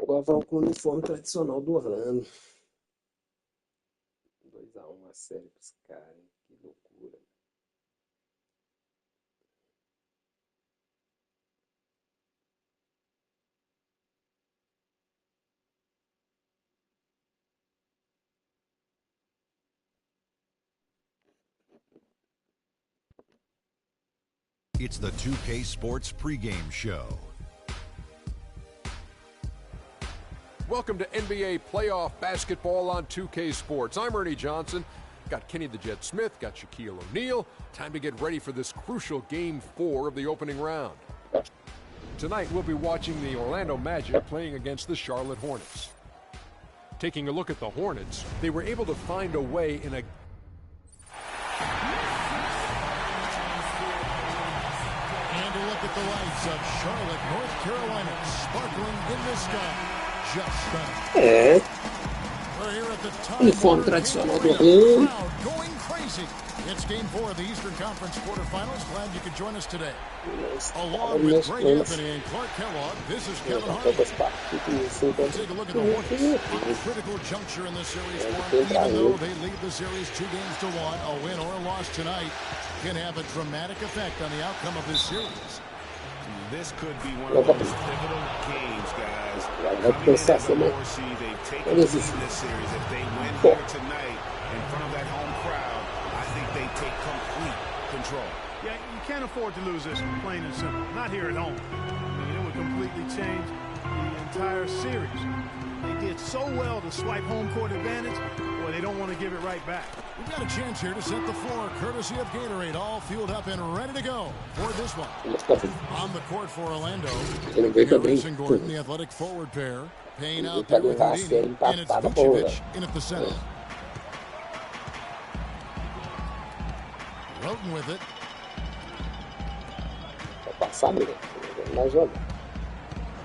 Agora vamos com o uniforme tradicional do Orlando. 2-1 a série pros caras, hein? Que loucura. It's the 2K Sports pregame show. Welcome to NBA playoff basketball on 2K Sports. I'm Ernie Johnson. Got Kenny the Jet Smith, got Shaquille O'Neal. Time to get ready for this crucial Game 4 of the opening round. Tonight, we'll be watching the Orlando Magic playing against the Charlotte Hornets. Taking a look at the Hornets, they were able to find a way in a... And a look at the lights of Charlotte, North Carolina, sparkling in the sky. Just É, uniforme tradicional do Orlando. going crazy. It's Game 4 of the Eastern Conference quarterfinals. Glad you could join us today. Along with Greg Anthony and Clark Kellogg, this is Kevin Hart. Take a look at the Hornets. A critical juncture in this series for them. Even though they lead the series 2-1, a win or a loss tonight can have a dramatic effect on the outcome of this series. This could be one of those pivotal games, guys. Coming in as a 4 seed, they've taken the lead in this series. If they win here tonight in front of that home crowd, I think they take complete control. Yeah, you can't afford to lose this one, plain and simple. Not here at home. I mean, it would completely change the entire series. They did so well to swipe home court advantage, boy, they don't want to give it right back. We've got a chance here to set the floor, courtesy of Gatorade, all fueled up and ready to go for this one. On the court for Orlando, Harris and Gordon, the athletic forward pair, paying out there with Houdini, and it's Vucevic in at the center. Roten with it.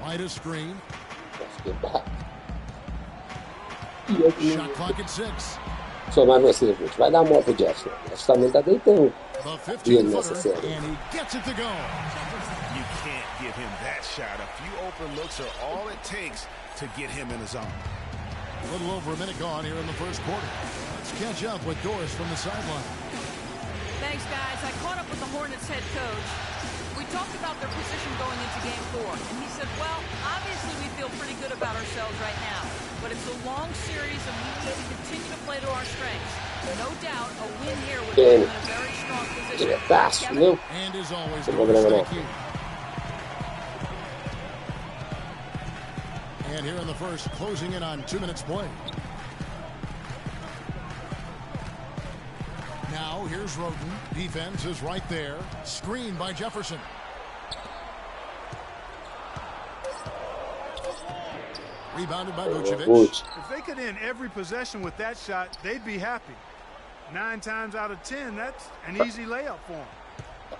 Wide a screen. Shot clock at 6. Só mais você, gente. Vai dar moto pro Jefferson. Acho que também tá deitando. Dinheiro nessa série. And he gets it to go. You can't give him that shot. A few open looks are all it takes to get him in the zone. A little over a minute gone here in the first quarter. Let's catch up with Doris from the sideline. Thanks, guys. I caught up with the Hornets head coach. We talked about their position going into Game 4, and he said, well, obviously we feel pretty good about ourselves right now, but it's a long series and we need to continue to play to our strengths. No doubt, a win here would put them in a very strong position. Kevin? And as always, Doris, thank you. And here in the first, closing in on 2 minutes play. Now, here's Roten. Defense is right there. Screen by Jefferson. Rebounded by Vucevic. If they could end every possession with that shot, they'd be happy. 9 times out of 10, that's an easy layup for them.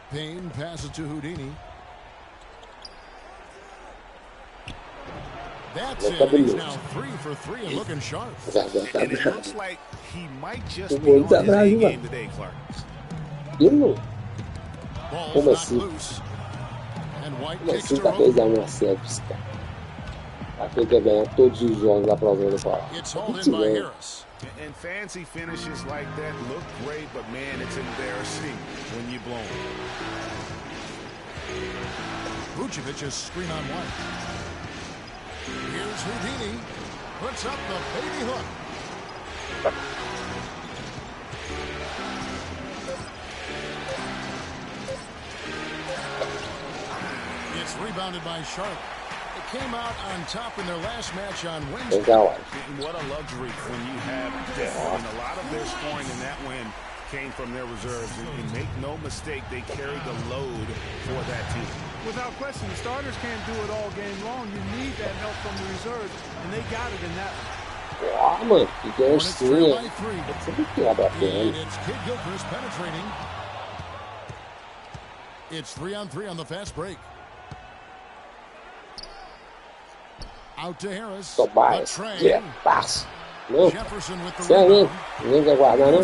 Payne passes to Houdini. That's it. He's now 3 for 3 and looking sharp. And it looks like he might just be on his A game today, Clark. Ball's not loose. And White kicks to Roten. It's hauled in by Harris. And fancy finishes like that look great, but man, it's embarrassing when you blow them. Vucevic's screen on White. Here's Houdini. Puts up the baby hook. It's rebounded by Charlotte. It came out on top in their last match on Wednesday. What a luxury when you have depth. And a lot of their scoring in that win came from their reserves. And make no mistake, they carried the load for that team. Without question, the starters can't do it all game long. You need that help from the reserves, and they got it in that one. Mano, que dancinha. And it's Kid Gilchrist penetrating. It's 3-on-3 on the fast break. Out to Harris. Tobias. Passo. Não. Você é nem. Ninguém vai guardar, não.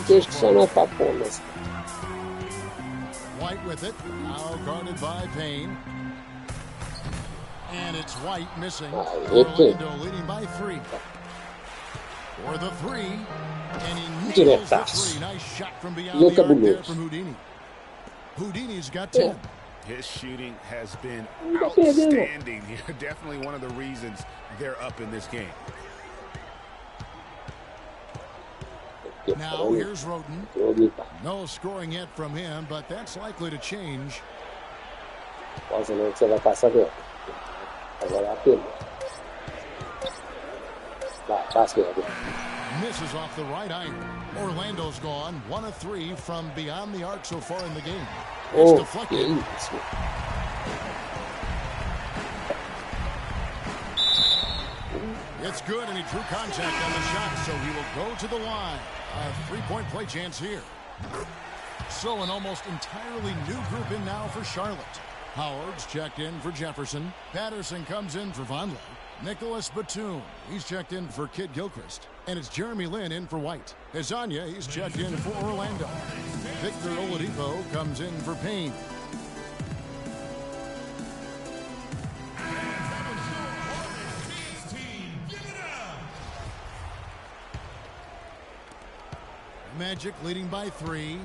Texto só não é pra pôr, mas. White with it. Now guarded by Payne. And it's White missing. Orlando leading by 3. For the 3. And he nails the 3. Nice shot from beyond the arc there from Houdini. Houdini's got 10. His shooting has been outstanding here. Definitely one of the reasons they're up in this game. Now here's Roden. No scoring yet from him, but that's likely to change. Misses off the right iron. Orlando's gone 1 of 3 from beyond the arc so far in the game. It's deflected. It's good, and he drew contact on the shot, so he will go to the line. A 3-point play chance here. So an almost entirely new group in now for Charlotte. Howard's checked in for Jefferson. Patterson comes in for Vonleh. Nicholas Batum, he's checked in for Kid Gilchrist. And it's Jeremy Lin in for White. Hezonja, he's checked in for Orlando. Victor Oladipo comes in for Payne. Magic leading by 3.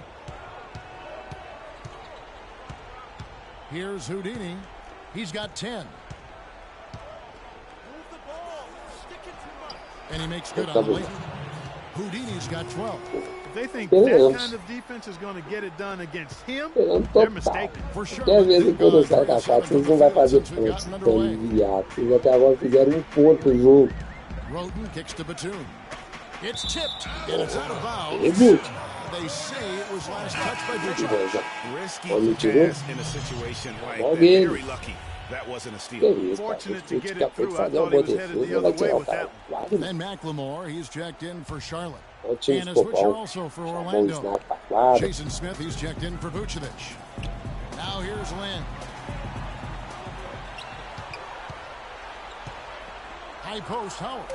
Here's Houdini. He's got 10. And he makes good on the layup. Houdini's got 12. If they think that kind of defense is going to get it done against him, they're mistaken. For sure. Vocês não vai fazer pontos. Vocês até agora fizeram ponto no jogo. Roden kicks to Batum. It's tipped, and it's out of bounds. They say it was last touched by Vucevic. Risky pass in a situation like that. Very lucky. That wasn't a steal. Fortunate to get it through. I thought he was headed the other way with that one. And McLemore, he's checked in for Charlotte. And a switcher also for Orlando. Jason Smith, he's checked in for Vucevic. Now here's Lin. High post, Howard.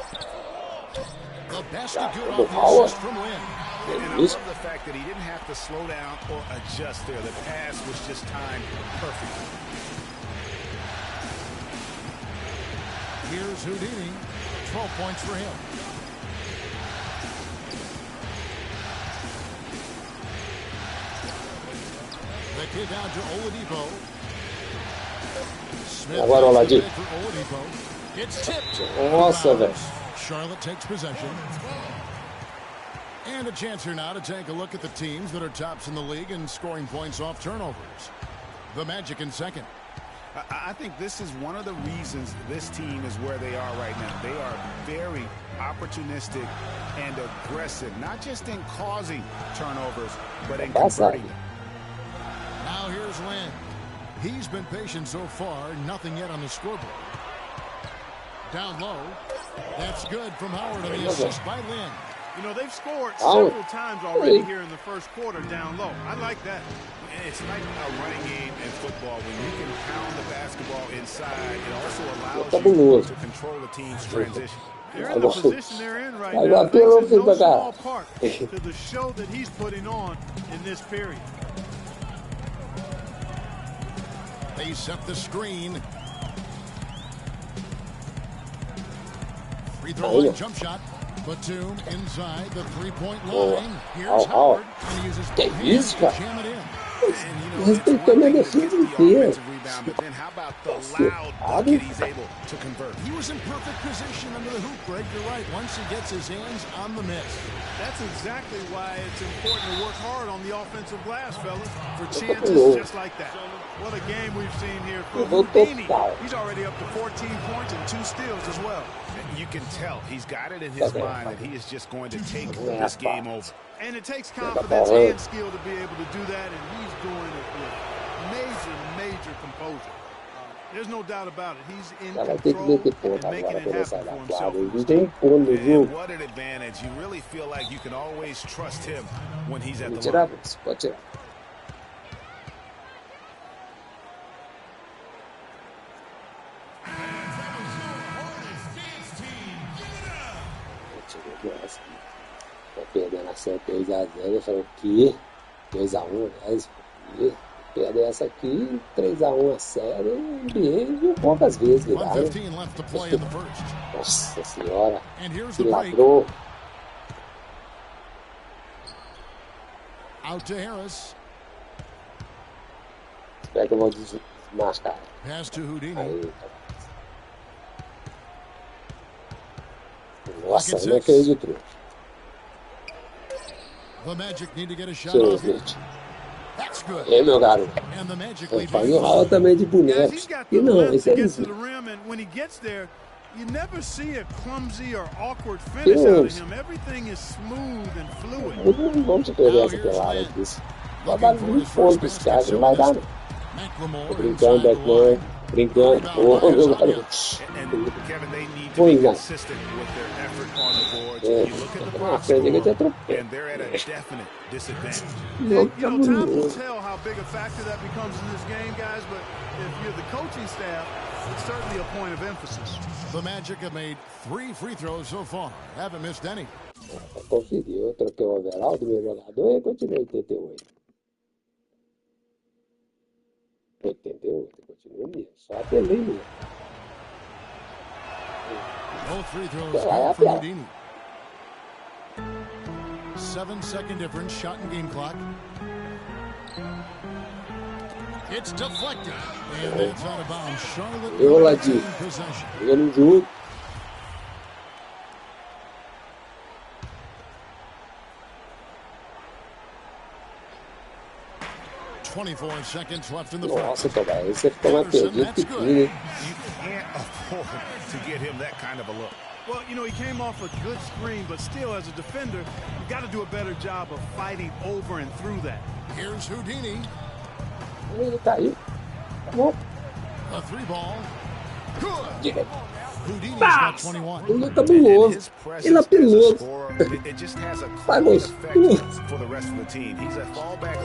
The basket good off the assist from Lin. And I love the fact that he didn't have to slow down or adjust there. The pass was just timed perfectly. Here's Houdini. 12 points for him. The kick out to Oladipo. Smith for Oladipo. It's tipped. Awesome. Charlotte takes possession. And a chance here now to take a look at the teams that are tops in the league in scoring points off turnovers. The Magic in second. I think this is one of the reasons this team is where they are right now. They are very opportunistic and aggressive, not just in causing turnovers, but in converting them. Now here's Lin. He's been patient so far, nothing yet on the scoreboard. Down low. That's good from Howard on the assist by Lin. You know, they've scored several times already here in the first quarter down low. I like that. It's like a running game in football. When you can pound the basketball inside, it also allows you to control the team's transition. They're in the position they're in right now. Thanks in no small part to the show that he's putting on in this period. They set the screen. Free throw line jump shot. Batum inside the three-point line. Here's Howard. And he uses both hands to jam it in. Respeitando a defesa inteira. But then how about the loud bucket he's able to convert? He was in perfect position under the hoop break. You're right. Once he gets his hands on the miss. That's exactly why it's important to work hard on the offensive glass, fellas, for chances just like that. What a game we've seen here from Houdini. He's already up to 14 points and 2 steals as well. You can tell he's got it in his mind that he is just going to take this game over. And it takes confidence and skill to be able to do that, and he's doing it with major composure. There's no doubt about it. He's in control and making it happen for himself. And what an advantage. You really feel like you can always trust him when he's at the line. Tô perdendo a série 3-0, eu falei, o quê? 2-1, aliás, Perder essa aqui, 3-1 a série, NBA viu poucas vezes virar, né? Nossa senhora, que ladrou. Out to Harris. Espera que eu vou desmascar. Pass to Houdini. Aí, nossa, não acredito. The Magic need to get a shot off it. That's good. E aí, meu garoto? Faz um aula também de bonecos. E não, isso é isso. You never see a clumsy or awkward finish out of him. Everything is smooth and fluid. Não vamos perder essa pelada disso. Vai dar 20 pontos esse cara, não vai dar, não. Tô brincando, Beckman. Brincando. Ô, meu garoto. Foi, né? Ah, perdi que eu te atropelei. You know, time will tell how big a factor that becomes in this game, guys, but if you're the coaching staff, it's certainly a point of emphasis. The Magic have made 3 free throws so far. Haven't missed any. Pra conferir, eu troquei o overall do meu jogador e continuei 88. 88, continua mesmo, só apelei mesmo. Both free throws come from Houdini. 7-second difference, shot and game clock. It's deflected. And that's out of bounds. Charlotte in possession. Eu no jogo. Seconds left in the Nossa, Tobias, aí você ficou mais perdido que tudo, hein? You can't afford to get him that kind of a look. Well, you know, he came off a good screen, but still, as a defender, you've got to do a better job of fighting over and through that. Here's Houdini. Ele caiu. Tá bom. A 3-ball. Good. Direito. Houdini's got 21. Ele é cabuloso. Ele é piloso. Pagou isso.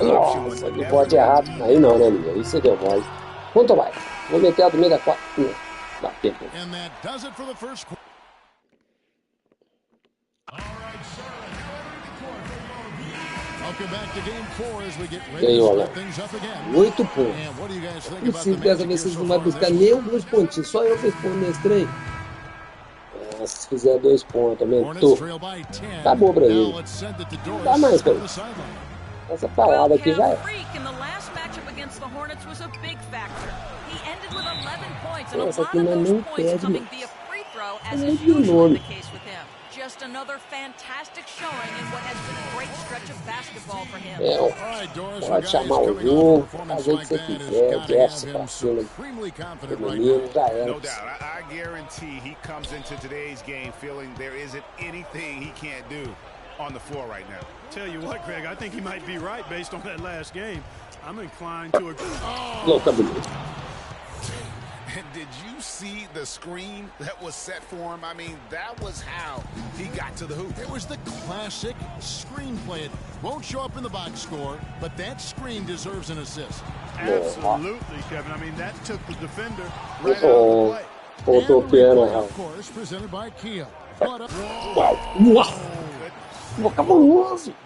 Nossa, que pode errado. Aí não, né, amigo? Aí você deu mole. Quanto mais? Vou meter a do meio da 4. Dá tempo. And that does it for the first quarter. Welcome back to game 4 as we get ready to wrap things up again. 8 pontos. Preciso dessa vez vocês não vão buscar nem alguns pontinhos. Só eu fiz ponto nesse trem. Se fizer 2 pontos, aumentou. Acabou pra mim. Não dá mais pra mim. Essa parada aqui já é. Essa aqui não perde mais. É muito nome. Just another fantastic showing in what has been a great stretch of basketball for him. Pode chamar o jogo, fazer o que você quiser, Jefferson pra cima, feminino, já era. No doubt. I guarantee he comes into today's game feeling there isn't anything he can't do on the floor right now. Tell you what, Greg, I think he might be right based on that last game. I'm inclined to agree. Louca, bonita. And did you see the screen that was set for him? I mean, that was how he got to the hoop. It was the classic screenplay. It won't show up in the box score, but that screen deserves an assist. Absolutely, Kevin. I mean, that took the defender right out of the play. Of course, presented by Kia.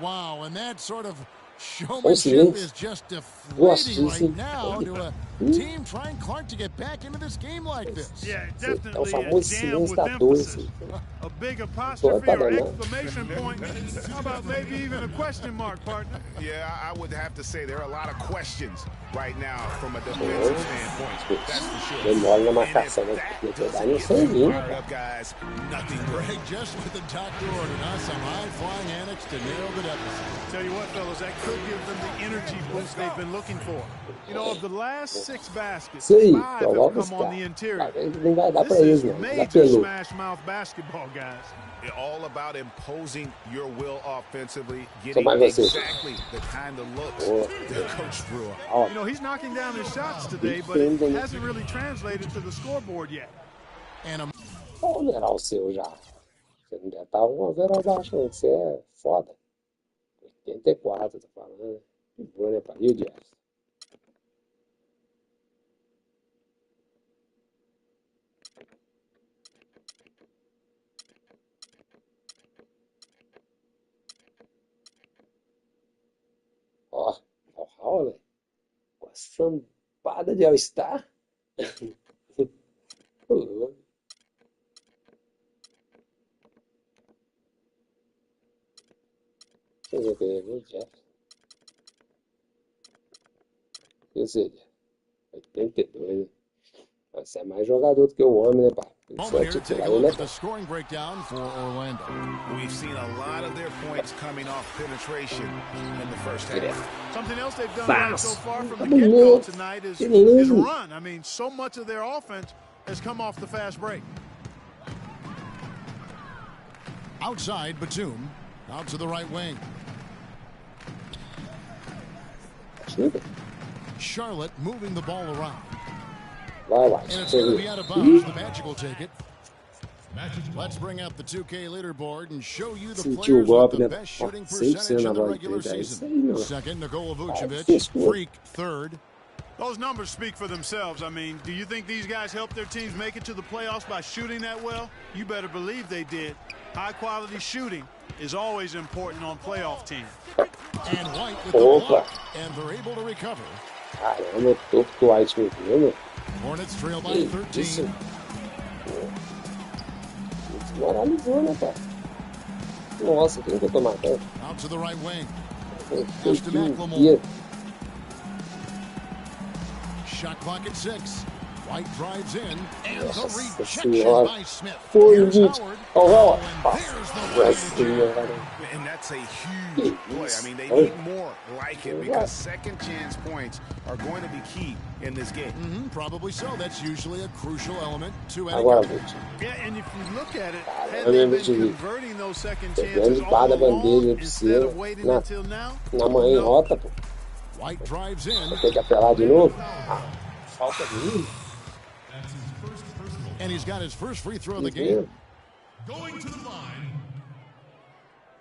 Wow, and that sort of showmanship is just deflating right now to a team trying Clark to get back into this game like this. Yeah, definitely a jam with emphasis. A big apostrophe or exclamation point. How about maybe even a question mark, partner? Yeah, I would have to say there are a lot of questions right now from a defensive standpoint. That's for sure. And if that doesn't fire up guys, nothing Greg, just with the doctor ordering us some high-flying annex to nail the deficit. Tell you what, fellas, that could give them the energy boost they've been looking for. You know, of the last 6 baskets, 5 have come on the interior. This is major smash-mouth basketball, guys. All about imposing your will offensively, getting exactly the kind of looks that Coach threw up. You know, he's knocking down his shots today, but it hasn't really translated to the scoreboard yet. And Olha o overall seu já. Você não deve estar um overall baixo, não. Você é foda. 84, tô falando. Que boa, né, pariu, Jefferson? Ó, velho. Champada de All-Star? Deixa eu ver quem é o Jeff. Que seria? 82, né? Você é mais jogador do que o homem, né, pai? Só titular ele é. Scoring breakdown for Orlando. We've seen a lot of their points coming off penetration in the first half. Something else they've done right so far from the get-go tonight is run. I mean, so much of their offense has come off the fast break. Outside, Batum. Out to the right wing. Charlotte moving the ball around. And it's going to be out of bounds. The Magic will take it. Let's bring up the 2K leaderboard and show you the players with the best shooting percentage in the regular season. Second, Nikola Vucevic. Freak, third. Those numbers speak for themselves. I mean, do you think these guys helped their teams make it to the playoffs by shooting that well? You better believe they did. High-quality shooting is always important on playoff teams. And White with the block, and they're able to recover. Caramba, tô com o White mesmo. Hornets trail by 13. Moralizou, né, cara? Nossa, quem que eu tô matando? Out to the right wing. Dia. Shot clock at 6. White drives in, and the Nossa rejection senhora. by Smith. Foi Here's gente. Howard. Oh, There's the And that's a huge play. I mean, they need more like it because second chance points are going to be key in this game. Probably so. That's usually a crucial element to any Agora, game. Vult. Yeah, and if you look at it, had eu they lembro been de converting those second pegando chances all espada, bandeja, along instead piscina, of waiting until now, na manhã em rota, pô. White drives in. Vou ter que apelar de novo. Falta mínima. And he's got his first free throw of the game. Going to the line,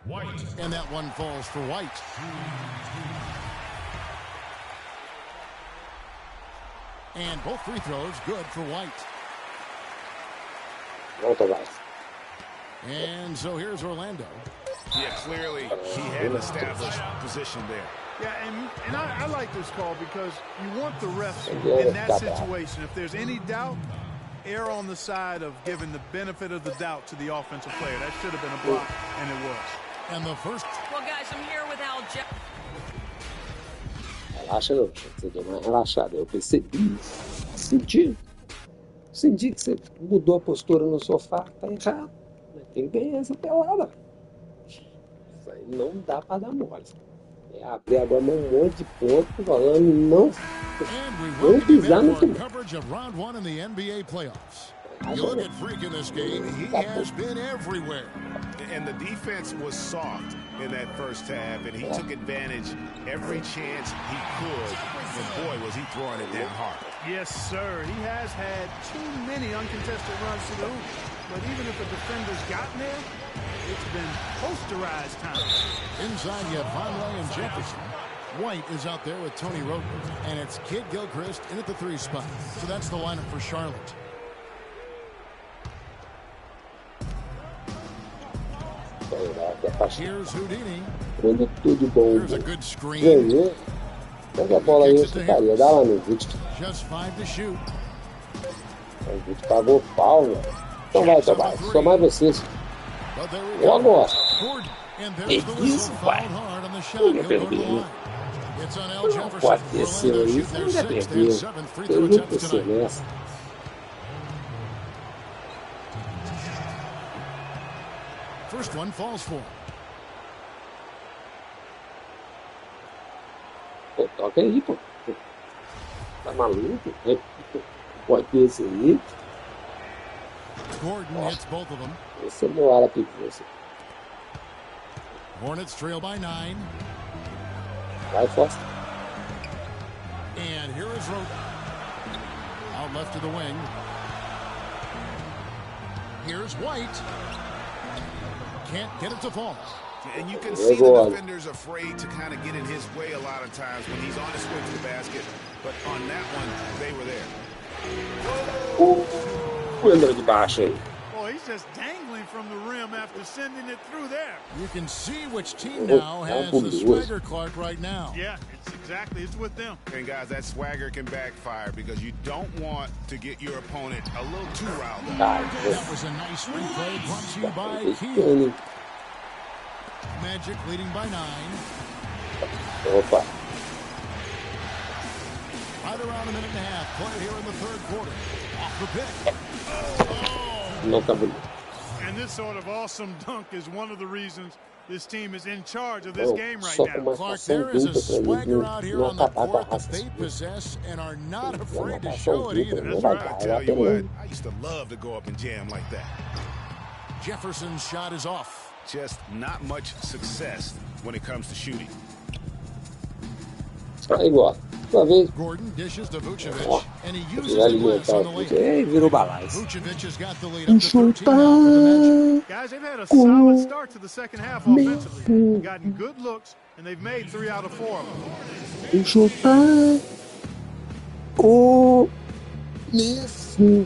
White. And that one falls for White. And both free throws good for White. Volta, vai. And so here's Orlando. Yeah, clearly he had an established position there. yeah, and I like this call because you want the refs in that situation. If there's any doubt, err on the side of giving the benefit of the doubt to the offensive player. That should have been a block, and it was. And the first. Well, guys, I'm here with Al Jeff. Relaxa, não. Você deu uma relaxada. Eu percebi. Senti que você mudou a postura no sofá. Tá errado. Tem que ganhar essa pelada. Isso aí não dá pra dar mole. É abrir agora um monte de ponto falando não pisar no final. Coverage of round 1 in the NBA playoffs. You look at Freak in this game, he has been everywhere. And the defense was soft in that first half, and he took advantage every chance he could. And boy, was he throwing it down hard. Yes, sir. He has had too many uncontested runs to the hoop. But even if the defender's gotten there, it's been posterized time. Inside, you have Vonleh and Jefferson. White is out there with Tony Roden. And it's Kid Gilchrist in at the 3 spot. So that's the lineup for Charlotte. Here's Houdini. Quando tudo bom, Here's a good screen. ganhou. Pega a bola aí, eu ficaria. Dá lá no Vult. Just 5 to shoot. O Vult pagou pau, velho. Então vai, Tobias. Só mais vocês. But there we Eu go. agora. Gordon. And Que there's the isso, whistle. pai? Fouled hard on the shot. Não He'll go to the perdi. line. It's on Al Jefferson. Pode descer Orlando aí. shoot their Não já 6th perdeu. and 7th free Tem throw muito attempts descer tonight. nessa. First one falls for him. Pô, toca aí, pô. Tá maluco? Pode descer aí. Gordon hits both of them. Esse é o meu ala pivô. Hornets trail by 9. Vai, Foster. And here is Roden. Out left to the wing. Here's White. Can't get it to fall. And you can see the defenders afraid to kind of get in his way a lot of times when he's on his way to the basket. But on that one, they were there. Lembra de baixo aí. Boy, he's just dangling from the rim after sending it through there. You can see which team now has the Swagger Clark right now. Yeah, it's Exactly, it's with them. And guys, that swagger can backfire because you don't want to get your opponent a little too riled up. That was a nice replay brought to you by Keel. Magic leading by 9. Opa. Right around a minute and a half. Play here in the third quarter. Off the pick. Não tá bonito. And this sort of awesome dunk is one of the reasons this team is in charge of this game right now. Clark, there is a swagger out here on the court that they possess and are not afraid to show it either. That's right. I tell you what, I used to love to go up and jam like that. Jefferson's shot is off. Just not much success when it comes to shooting. Igual. Uma vez. Gordon dishes to Vucevic, and he uses the glass on the layup. Virou balais. Vucevic has got the lead up to 13 now for the Magic. Guys, they've had a solid start to the second half offensively. They've gotten good looks, and they've made 3 out of 4 of them. Chutar o Messi.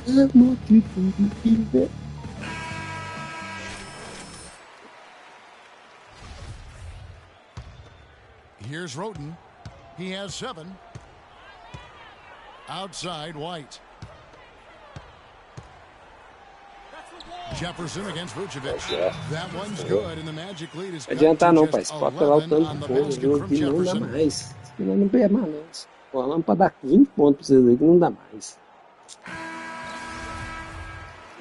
É muito difícil. Here's Roten. He has 7. Outside, White. Jefferson against Vucevic. That one's good, and the Magic lead is adiantar não, pai. Bota lá o tanto de pontos do jogo que não dá mais. Senão não perde mais, não. Falando pra dar 20 pontos pra vocês aí que não dá mais.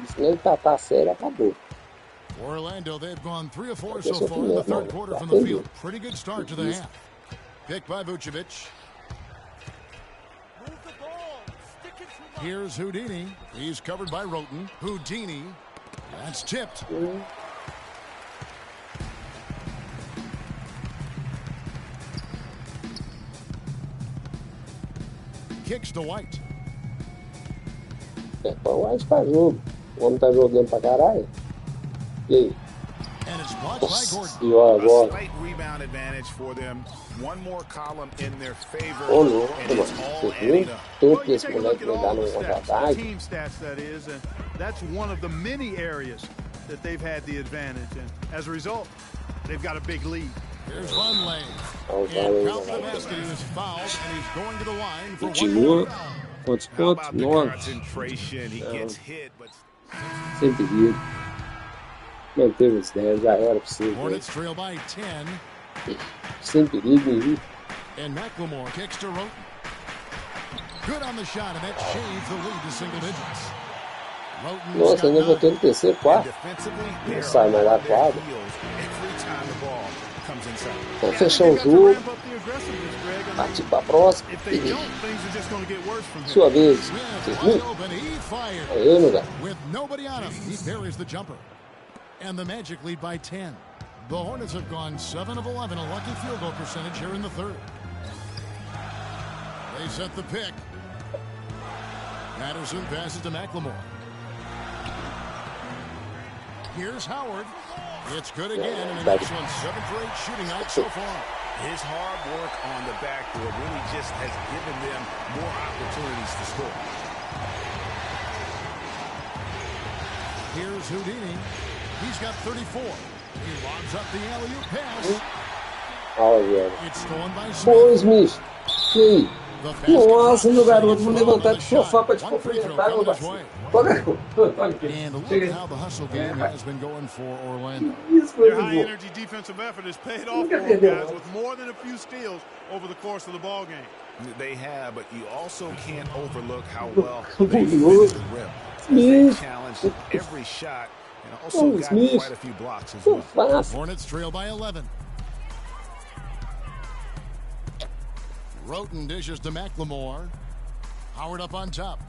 Se não empatar a série, acabou. Orlando, they've gone 3 of 4 so far in the third quarter from the field. Pretty good start to the half. Picked by Vucevic. Here's Houdini. He's covered by Roten. Houdini. That's tipped. Kicks to White. É, o White faz jogo. O homem tá jogando pra caralho. E aí? Nossa senhora, agora. Slight rebound advantage for them. One more column in their favor. Ô, louco, mano. Você viu? Tanto que esse moleque vai dar numa vantagem. Team stats, that is, and that's one of the many areas that they've had the advantage. And as a result, they've got a big lead. Here's Vonleh. And Calvin Basket is fouled, and he's going to the line for one Continua. more. Quantos pontos? 9. Sem perigo. Manteve os 10, já era possível. Hornets trail by 10. Sem perigo nenhum. And McLemore kicks to Roten. Good on the shot, and that shaves the lead to single digits. Nossa, ainda botou no terceiro quarto. Não sai mais da quadra. Vamos fechar o jogo. Partir para a próxima. Sua vez. Vocês viram? Aí, meu gato. With nobody on him, he buries the jumper. And the Magic lead by 10. The Hornets have gone 7 of 11, a lucky field goal percentage here in the third. They set the pick. Patterson passes to McLemore. Here's Howard. It's good again, and an excellent 7th for 8 shooting night so far. His hard work on the backboard really just has given them more opportunities to score. Here's Houdini. He's got 34. He lobs up the alley-oop pass. It's stolen by Smith. Boa, Smith. E aí? Nossa, meu garoto, vou levantar do sofá para te cumprimentar, meu parceiro. And look at how the hustle game has been going for Orlando. Their high-energy defensive effort has paid off for them, guys, with more than a few steals over the course of the ball game. They have, but you also can't overlook how well they defended the rim. They challenged every shot and also got quite a few blocks as well. Hornets trail by 11. Roten dishes to McLemore. Howard up on top.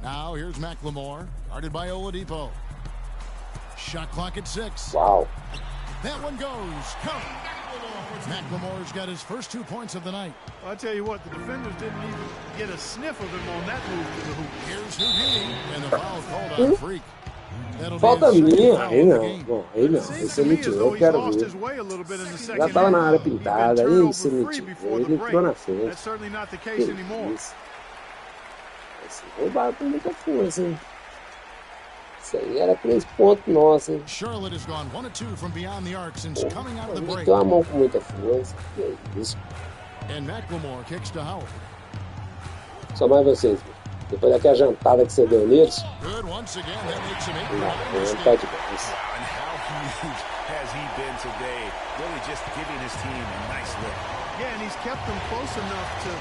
Now here's McLemore, guarded by Oladipo. Shot clock at 6. Wow. That one goes. Count. McLemore's got his first 2 points of the night. I'll tell you what, the defenders didn't even get a sniff of him on that move to the hoop. Here's Houdini, and the foul called on Freak. Falta minha, aí não. Bom, aí não. Esse ele tirou, eu quero ver. Já estava na área pintada, aí esse ele tirou, ele entrou na frente. Esse roubado tem muita força, hein? Isso aí era 3 pontos nossos, hein? Charlotte has gone 1 of 2 from beyond the arc since coming out of the break. Meteu a mão com muita força. Que isso? And McLemore kicks to Howard. Só mais vocês. Depois daquela jantada que você deu neles. Good once again. That makes him 8. Não tá demais. And how huge has he been today? Really just giving his team a nice lift. Yeah, and he's kept them close enough to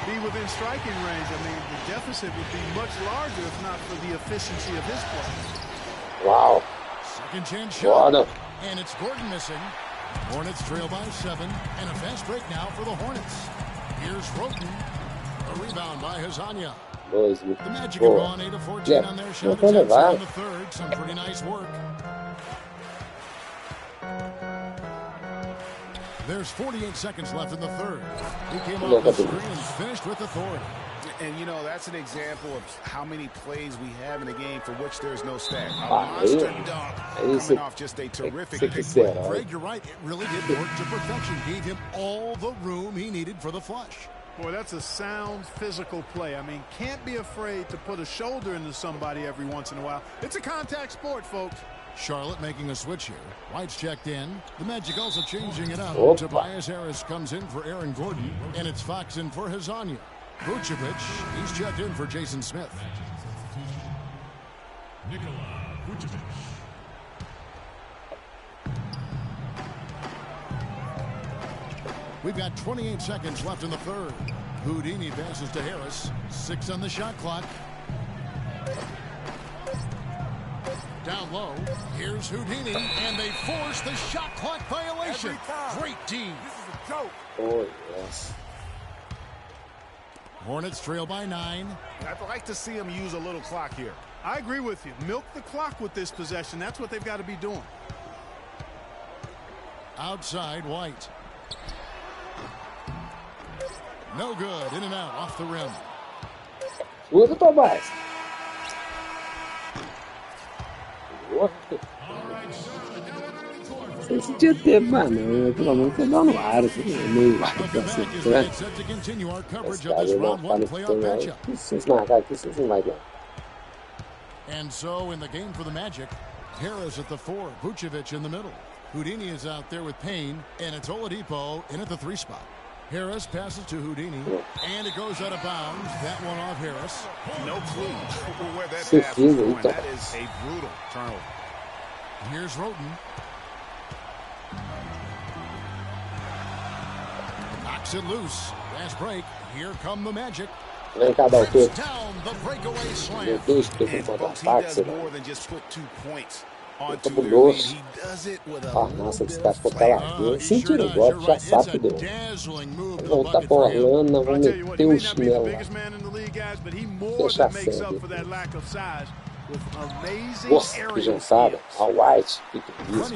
be within striking range. I mean, the deficit would be much larger if not for the efficiency of his play. Uau. Second chance shot. Foda. And it's Gordon missing. Hornets trail by 7. And a fast break now for the Hornets. Here's Roten. A rebound by Hazania. The Magic have gone 8 of 14 on their shot attempts on the third. Some pretty nice work. There's 48 seconds left in the third. He came off the screen and finished with authority. And, you know, that's an example of how many plays we have in a game for which there's no stat. A monster dunk coming off just a terrific pick. Greg, you're right. It really did work to perfection. Gave him all the room he needed for the flush. Boy, that's a sound physical play. I mean, can't be afraid to put a shoulder into somebody every once in a while. It's a contact sport, folks. Charlotte making a switch here. White's checked in. The Magic also changing it up. Opa. Tobias Harris comes in for Aaron Gordon. And it's Fox in for Hazania. Vucevic, he's checked in for Jason Smith. Nikola Vucevic. We've got 28 seconds left in the third. Houdini passes to Harris. 6 on the shot clock. Down low. Here's Houdini, and they force the shot clock violation. Great team. This is a joke. Oh, yes. Hornets trail by 9. I'd like to see him use a little clock here. I agree with you. Milk the clock with this possession. That's what they've got to be doing. Outside, White. No good. In and out, off the rim. Usa, Tobias. Sem sentir tempo, mano. Pelo amor de Deus, dá no ar. Meio né? Esse cara aí não fala que tem aí. Vocês marcar aqui, vocês não vai ganhar. And so in the game for the Magic, Harris at the 4, Vucevic in the middle. Houdini is out there with Payne, and it's Oladipo in at the 3 spot. Harris passes to Houdini, and it goes out of bounds. That one off Harris. No clue where that pass was going. That is a brutal turnover. Here's Roten. Knocks it loose. Fast break. Here come the Magic. Vem cá, dar o topo. Down the breakaway slam. Meu Deus, que tem contra-ataque, More than just put 2 points. Cabuloso. Nossa, esse cara ficou caladinho. Sentiram o golpe, já sabe que deu. Vai voltar pra Orlando, vamos meter o chinelo lá. Fechar a série. Nossa, que jantada. A White, que isso.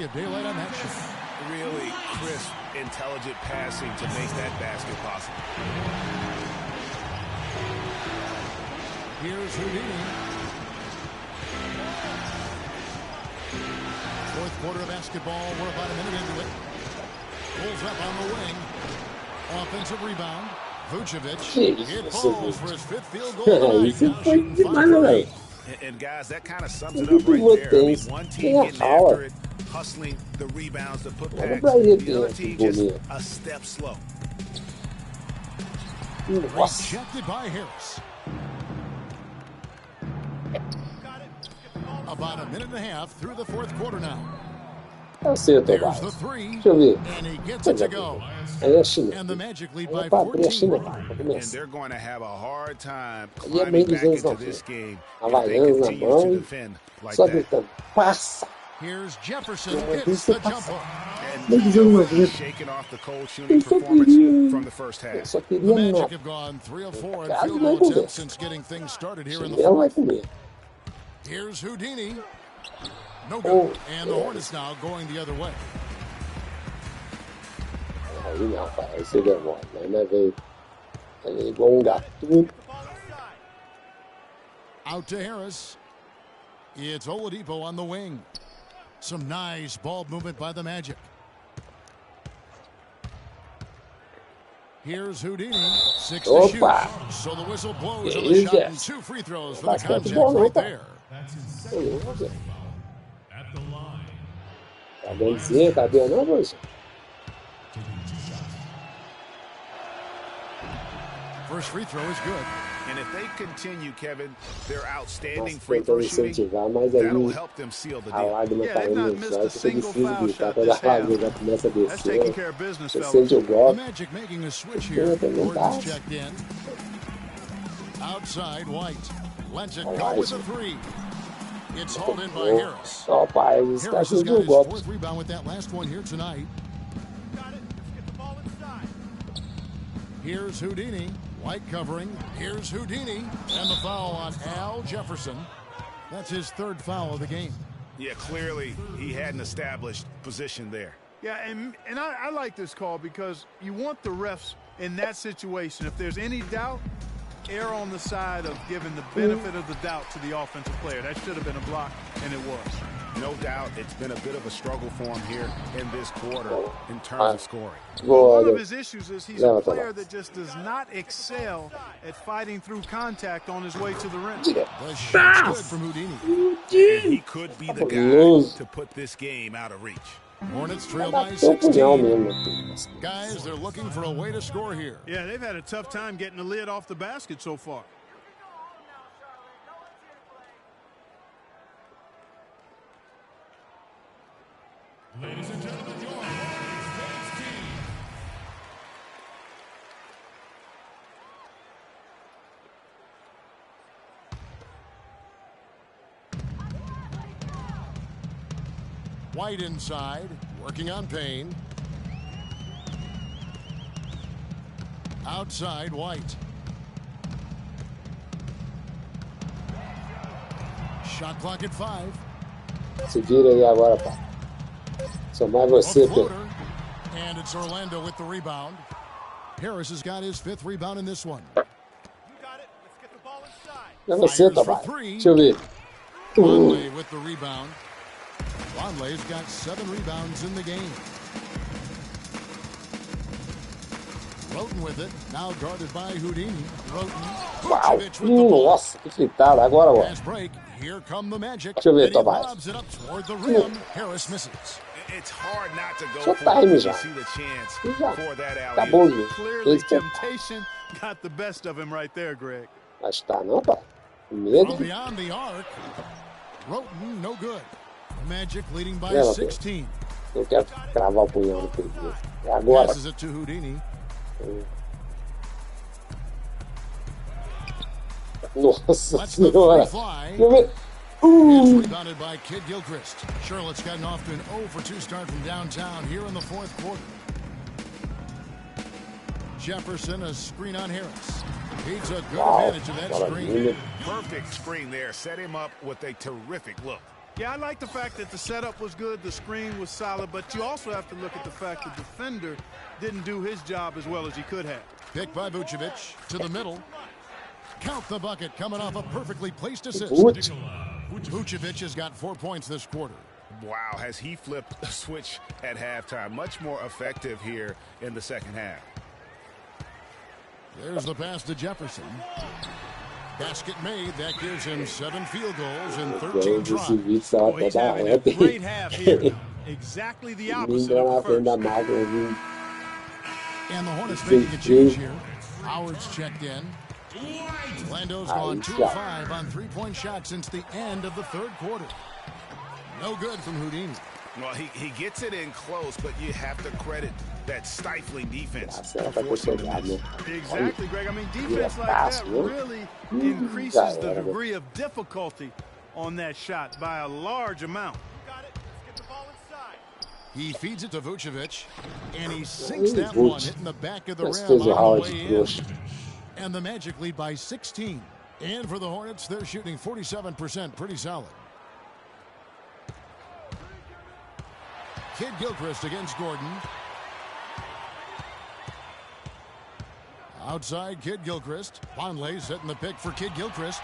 Really crisp, intelligent passing to make that basket possible. Here's Houdini. Fourth quarter of basketball. We're about a minute into it. Pulls up on the wing. Offensive rebound. Vucevic. It falls for his 5th field goal. Isso foi demais, velho. And guys, that kind of sums it up right there. I mean, one team getting after it, hustling the rebounds to put back. The other team just a step slow. Rejected by Harris. About a minute and a half through the 4th quarter now. Eu sei, Tobias. Deixa eu ver. Aí é a China. Aí é pra abrir a China lá, pra começar. Aí é meio 200 na frente. Havaianas na mão e só gritando, passa! Meio 200 na frente. Eu só queria nada. Caso não conversa. Chinelo vai comer. Here's Houdini. No good. And the Hornets now going the other way. Aí não, pai. Aí você demora. Aí veio igual gato. Out to Harris. It's Oladipo on the wing. Some nice ball movement by the Magic. Here's Houdini. 6 to shoot. So the whistle blows on the shot and 2 free throws for the contest right there. That's his second personal foul at the line. Tá bem dizer, cadê não, Wilson? Taking 2 shots. First free throw is good. And if they continue, Kevin, their outstanding Nossa, free throw tentando shooting, incentivar, mas aí that'll help them seal the a deal. lágrima Yeah, caindo they've not nos missed a olhos, fica single difícil foul gritar shot quando a this half. lágrima já começa a That's taking descer. care of business, Você fellas. sente o The golpe. Magic making a switch Yeah, here. they went Gordon's back. checked in. Outside, White. Lets it Oh, go with nice. a three. It's hauled in by Harris. Ó, pai, os caras Harris has sentindo got o his golpe. fourth rebound with that last one here tonight. Got it. Let's get the ball inside. Here's Houdini. White covering. Here's Houdini. And the foul on Al Jefferson. That's his third foul of the game. Yeah, clearly he had an established position there. Yeah, and I like this call because you want the refs in that situation. If there's any doubt, err on the side of giving the benefit of the doubt to the offensive player. That should have been a block, and it was. No doubt it's been a bit of a struggle for him here in this quarter in terms of scoring. One of his issues is he's a player that just does not excel at fighting through contact on his way to the rim. The shot's good from Houdini. And he could be the guy to put this game out of reach. Hornets trail by Bateu o punhal 16. mesmo. Guys, they're looking for a way to score here. Yeah, they've had a tough time getting the lid off the basket so far. Ladies and gentlemen, your Hornets Playoffs team. White inside, working on Payne. Outside, White. Shot clock at 5. Se vira aí agora, pai. Só mais você, A Pedro. floater. And it's Orlando with the rebound. Harris has got his 5th rebound in this one. You got it. Let's get the ball inside. É você, Fires for Tomás. three. Deixa eu ver. Conley with the rebound. Conley's got 7 rebounds in the game. Roten with it. Now guarded by Houdini. Roten. Uau! Vucevic with the ball. Nossa, que fritada. Agora, ó. Fast break. Here come the Magic. Deixa eu ver, And he Tomás. lobs it up toward the rim. Harris misses. It's hard not to go Seu for it time when já. you see the chance Já. for that Acabou o alley. jogo. Clearly, Esse- temptation got the best of him right there, Greg. Acho que tá não, pai. Com From medo. beyond the arc. Roten, no good. The Magic leading by Yeah, okay. 16. Eu quero cravar o punhal no peito. É agora. Passes it to Houdini. Nossa Lets the senhora. free fly. Deixa eu ver. It's rebounded by Kid Gilchrist. Charlotte's gotten off to an 0 for 2 start from downtown here in the 4th quarter. Jefferson, a screen on Harris. He took good advantage of that screen. Perfect screen there. Set him up with a terrific look. Yeah, I like the fact that the setup was good, the screen was solid, but you also have to look at the fact the defender didn't do his job as well as he could have. Picked by Vucevic to the middle. Count the bucket coming off a perfectly placed assist. Putz. Vucevic has got 4 points this quarter. Wow, has he flipped the switch at halftime. Much more effective here in the second half. There's the pass to Jefferson. Basket made. That gives him 7 field goals and 13 Gente, esse tries. vídeo só Oh, até he's da having a rap. great half here. Exactly the Me opposite engana na of the frente da first. máquina, viu? And the Hornets making a change here. Howard's checked in. Lando's gone 2 of 5 on 3-point shots since the end of the 3rd quarter. No good from Houdini. Well, he gets it in close, but you have to credit that stifling defense. Nossa, ela tá com chegado, né? Exactly, Greg. I mean, defense like pass, that man. really increases the degree of difficulty on that shot by a large amount. Got it. Let's get the ball inside. He feeds it to Vucevic, and he sinks that Vuce. one, hitting the back of the Mas rim fez o on Howard the de way in. trouxa. And the Magic lead by 16. And for the Hornets, they're shooting 47%, pretty solid. Kid Gilchrist against Gordon. Outside, Kid Gilchrist. Conley setting the pick for Kid Gilchrist.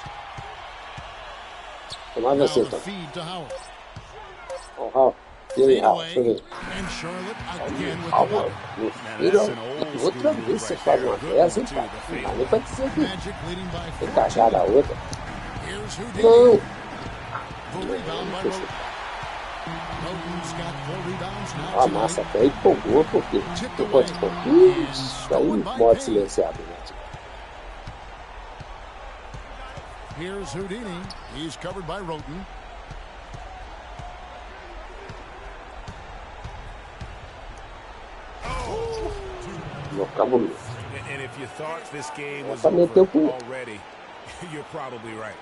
Tomar Now você, the Tom. feed to Howard. Ó, Raul. E aí, Fade Raul? Deixa eu away. ver. And Charlotte again with Raul, the bucket. meu Now, filho, that's an old outra school vez você right faz there. uma Good dessa, one, hein, too, cara? the Não fade. dá nem pra dizer que Magic leading by tem cagada a 14. outra. Here's Houdini. Não. A massa até empolgou porque depois de isso aí modo silenciado, né? Here's Houdini. He's covered by Roten. And if you thought this game was over already, you're probably right.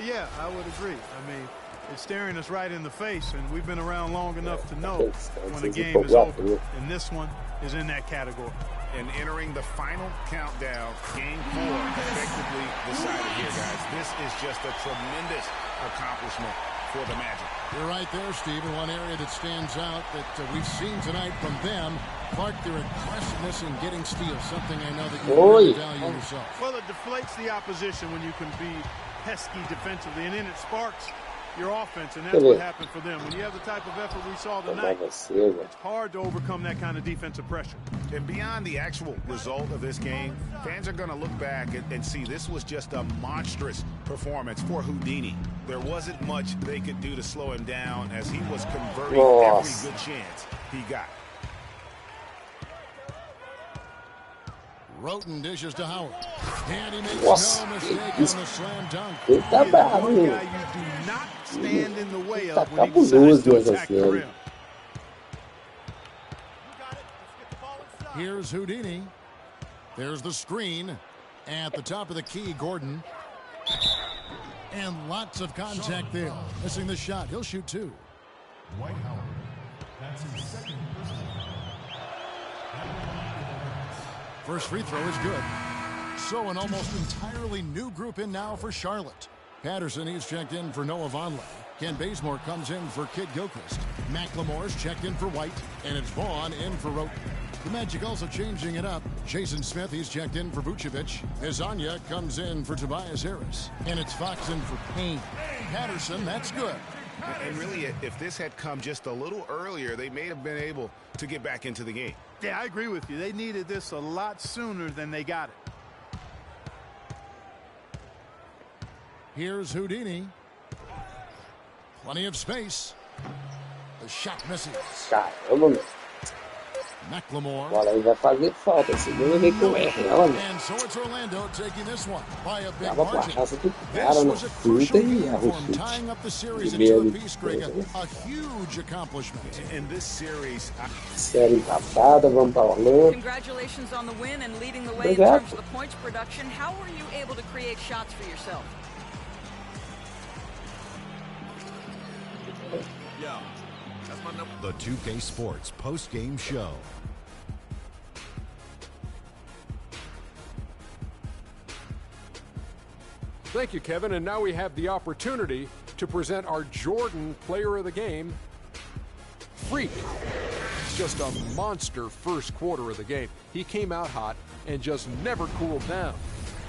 Yeah, I would agree. I mean, it's staring us right in the face, and we've been around long enough to know when a game is over. And this one is in that category. And entering the final countdown, game 4 effectively decided here, guys. This is just a tremendous accomplishment for the Magic. You're right there, Steve. And one area that stands out that we've seen tonight from them, Clark, their aggressiveness in getting steals, something I know that you really value yourself. Well, it deflates the opposition when you can be pesky defensively, and then it sparks your offense, and that's what happened for them. When you have the type of effort we saw tonight, it's hard to overcome that kind of defensive pressure. And beyond the actual result of this game, fans are going to look back and see this was just a monstrous performance for Houdini. There wasn't much they could do to slow him down as he was converting every good chance he got. Roten dishes to Howard. And he makes no mistake on the slam dunk. He is one guy you do not stand in the way of when he decides to attack the rim. Here's Houdini. There's the screen. At the top of the key, Gordon. And lots of contact there. Missing the shot. He'll shoot 2. Dwight Howard. That's his second personal. First free throw is good. So an almost entirely new group in now for Charlotte. Patterson, he's checked in for Noah Vonleh. Ken Bazemore comes in for Kid Gilchrist. McLemore's checked in for White. And it's Vaughn in for Roten. The Magic also changing it up. Jason Smith, he's checked in for Vucevic. Hezonja comes in for Tobias Harris. And it's Fox in for Payne. Patterson, that's good. And really, if this had come just a little earlier, they may have been able to get back into the game. Yeah, I agree with you. They needed this a lot sooner than they got it. Here's Houdini. Plenty of space. The shot misses. McLemore. Agora aí vai fazer falta. Segunda vez que eu erro ela, né? And so it's Orlando taking this one by a big Tava com a margin. raça do cara na fruta e erra o chute. Tying up the series into a piece, Greg, a huge accomplishment. In this series, Série empatada, vamos para Orlando. Congratulations on the win and leading the way in terms of the points production. How were you able to create shots for yourself? Yeah, that's my number. The 2K Sports post-game show. Thank you, Kevin. And now we have the opportunity to present our Jordan Player of the Game, Freak. Just a monster first quarter of the game. He came out hot and just never cooled down.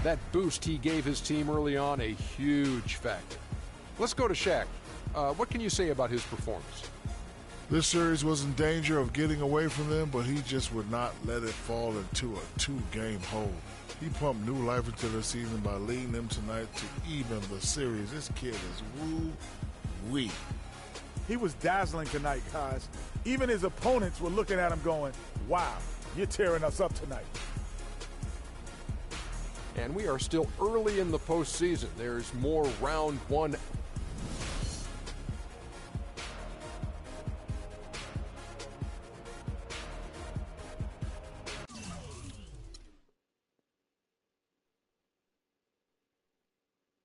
That boost he gave his team early on, a huge factor. Let's go to Shaq. What can you say about his performance? This series was in danger of getting away from them, but he just would not let it fall into a 2-game hole. He pumped new life into the season by leading them tonight to even the series. This kid is woo-wee. He was dazzling tonight, guys. Even his opponents were looking at him going, wow, you're tearing us up tonight. And we are still early in the postseason. There's more round 1